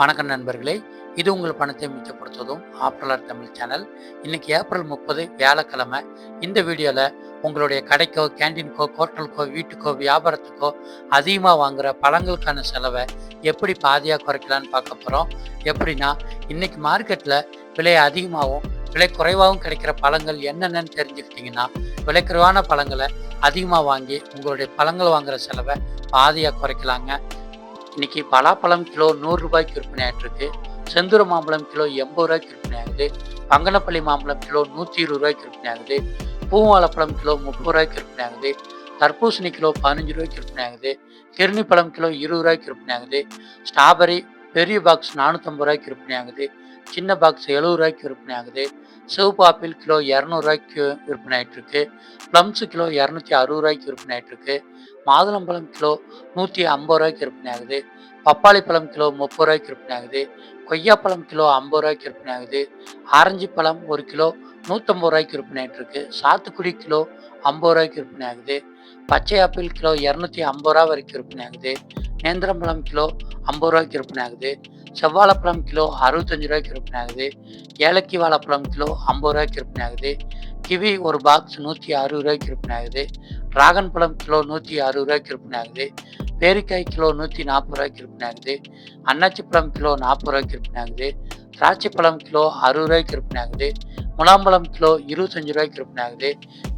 வணக்கம் நண்பர்களே, இது உங்கள் பணத்தை மிச்சப்படுத்துவதும் ஆப்ரலர் தமிழ் சேனல். இன்னைக்கு ஏப்ரல் 30 வியாழக்கிழமை. இந்த வீடியோவில் உங்களுடைய கடைக்கோ, கேண்டீனுக்கோ, ஹோட்டலுக்கோ, வீட்டுக்கோ, வியாபாரத்துக்கோ அதிகமாக வாங்குகிற பழங்களுக்கான செலவை எப்படி பாதியாக குறைக்கலான்னு பார்க்க போகிறோம். எப்படின்னா, இன்னைக்கு மார்க்கெட்டில் விலை அதிகமாகவும் விலை குறைவாகவும் கிடைக்கிற பழங்கள் என்னென்னு தெரிஞ்சுக்கிட்டிங்கன்னா, விலை குறைவான பழங்களை அதிகமாக வாங்கி உங்களுடைய பழங்கள் வாங்குகிற செலவை பாதியாக குறைக்கலாங்க. இன்னைக்கு பலாப்பழம் கிலோ 100 ரூபாய்க்கு விற்பனை ஆகிட்டு இருக்கு. செந்தூர மாம்பழம் கிலோ 80 ரூபாய்க்கு விற்பனை ஆகுது. பங்கனப்பள்ளி மாம்பழம் கிலோ 120 ரூபாய்க்கு விற்பனை ஆகுது. பூவாழைப்பழம் கிலோ 30 ரூபாய்க்கு விற்பனை ஆகுது. தர்பூசணி கிலோ 15 ரூபாய்க்கு விற்பனை ஆகுது. கிர்னி பழம் கிலோ 20 ரூபாய்க்கு விற்பனை ஆகுது. ஸ்ட்ராபெரி பெரிய பாக்ஸ் 450 ரூபாய்க்கு விற்பனை ஆகுது. சின்ன பாக்ஸ் 70 ரூபாய்க்கு விற்பனை ஆகுது. சிவப்பு ஆப்பிள் கிலோ 200 ரூபாய்க்கு விற்பனை ஆகிட்டு இருக்கு. ப்ளம்ஸு கிலோ 260 ரூபாய்க்கு விற்பனை ஆகிட்டு இருக்கு. மாதுளம்பழம் கிலோ 150 ரூபாய்க்கு விற்பனை ஆகுது. பப்பாளி பழம் கிலோ 30 ரூபாய்க்கு விற்பனை ஆகுது. கொய்யாப்பழம் கிலோ 50 ரூபாய்க்கு விற்பனை ஆகுது. ஆரஞ்சு பழம் 1 கிலோ 150 ரூபாய்க்கு விற்பனை ஆகிட்டு இருக்கு. சாத்துக்குடி கிலோ 50 ரூபாய்க்கு விற்பனை ஆகுது. பச்சை ஆப்பிள் கிலோ 250 ரூபா வரைக்கும் விற்பனை ஆகுது. நேந்திரம்பழம் கிலோ 50 ரூபாய்க்கு விற்பனை ஆகுது. செவ்வாழைப்பழம் கிலோ 65 ரூபாய்க்கு விற்பனை ஆகுது. ஏலக்கி வாழைப்பழம் கிலோ 50 ரூபாய்க்கு விற்பனை ஆகுது. கிவி ஒரு பாக்ஸ் 160 ரூபாய்க்கு விற்பனை ஆகுது. டிராகன் பழம் கிலோ 160 ரூபாய்க்கு விற்பனை ஆகுது. பேரிக்காய் கிலோ 140 ரூபாய்க்கு விற்பனை ஆகுது. அன்னாச்சி பழம் கிலோ 40 ரூபாய்க்கு விற்பனை ஆகுது. திராட்சை பழம் கிலோ 60 ரூபாய்க்கு விற்பனை ஆகுது. முலாம்பழம் கிலோ 25 ரூபாய்க்கு விற்பனை ஆகுது.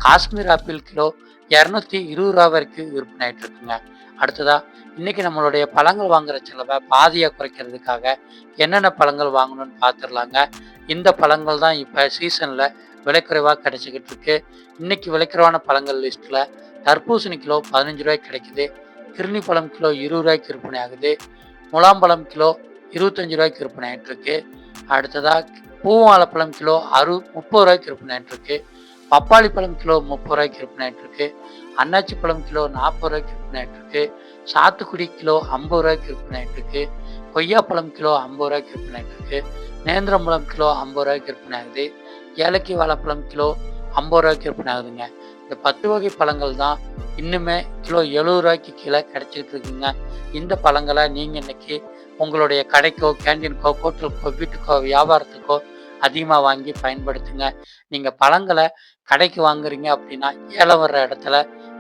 காஷ்மீர் ஆப்பிள் கிலோ 220 ரூபா வரைக்கும் விற்பனை ஆகிட்டு இருக்குங்க. அடுத்ததா இன்னைக்கு நம்மளுடைய பழங்கள் வாங்குற செலவை பாதியாக குறைக்கிறதுக்காக என்னென்ன பழங்கள் வாங்கணும்னு பார்த்துடலாங்க. இந்த பழங்கள் தான் இப்போ சீசனில் விலைக்குறைவாக கிடைச்சிக்கிட்டு இருக்கு. இன்னைக்கு விலைக்குறைவான பழங்கள் லிஸ்ட்டில் தர்பூசணி கிலோ 15 ரூபாய்க்கு கிடைக்குது. கிர்னி பழம் கிலோ 20 ரூபாய்க்கு விற்பனை ஆகுது. முலாம்பழம் கிலோ 25 ரூபாய்க்கு விற்பனை ஆகிட்டு இருக்கு. அடுத்ததாக பூவாழைப்பழம் கிலோ 30 ரூபாய்க்கு விற்பனை ஆகிட்டு இருக்கு. பப்பாளி பழம் கிலோ 30 ரூபாய்க்கு விற்பனை ஆகிட்டு இருக்கு. அன்னாச்சி பழம் கிலோ 40 ரூபாய்க்கு விற்பனை ஆகிட்டு இருக்கு. சாத்துக்குடி கிலோ 50 ரூபாய்க்கு விற்பனை ஆகிட்டு இருக்கு. கொய்யாப்பழம் கிலோ 50 ரூபாய்க்கு விற்பனை ஆகிட்டு இருக்கு. நேந்திரம்பழம் கிலோ 50 ரூபாய்க்கு விற்பனை ஆகுது. ஏலக்கி வாழைப்பழம் கிலோ 50 ரூபாய்க்கு விற்பனை ஆகுதுங்க. இந்த 10 வகை பழங்கள் தான் இன்னுமே கிலோ 70 ரூபாய்க்கு கீழே கிடைச்சிட்டு இருக்குங்க. இந்த பழங்களை நீங்கள் இன்னைக்கு உங்களுடைய கடைக்கோ, கேண்டீனுக்கோ, ஹோட்டலுக்கோ, வீட்டுக்கோ, வியாபாரத்துக்கோ அதிகமாக வாங்கி பயன்படுத்துங்க. நீங்கள் பழங்களை கடைக்கு வாங்குறீங்க அப்படின்னா ஏலம் வர்ற இடத்துல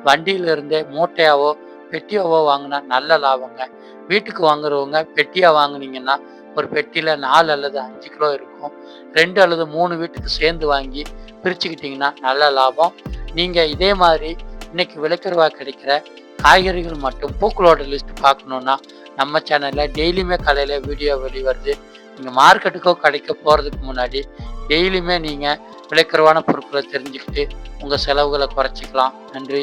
வண்டியிலிருந்தே மூட்டையாவோ பெட்டியாவோ வாங்கினா நல்ல லாபங்க. வீட்டுக்கு வாங்குறவங்க பெட்டியாக வாங்கினீங்கன்னா ஒரு பெட்டியில் 4 அல்லது 5 கிலோ இருக்கும். 2 அல்லது 3 வீட்டுக்கு சேர்ந்து வாங்கி பிரிச்சுக்கிட்டிங்கன்னா நல்ல லாபம். நீங்கள் இதே மாதிரி இன்னைக்கு விலைக்குறைவாக கிடைக்கிற காய்கறிகள் மற்றும் பூக்களோட லிஸ்ட் பார்க்கணுன்னா நம்ம சேனலில் டெய்லியுமே காலையில் வீடியோ வெளிவருது. நீங்கள் மார்க்கெட்டுக்கோ கடைக்க போகிறதுக்கு முன்னாடி டெய்லியுமே நீங்கள் விலைக்குறைவான பொருட்களை தெரிஞ்சுக்கிட்டு உங்கள் செலவுகளை குறைச்சிக்கலாம். நன்றி.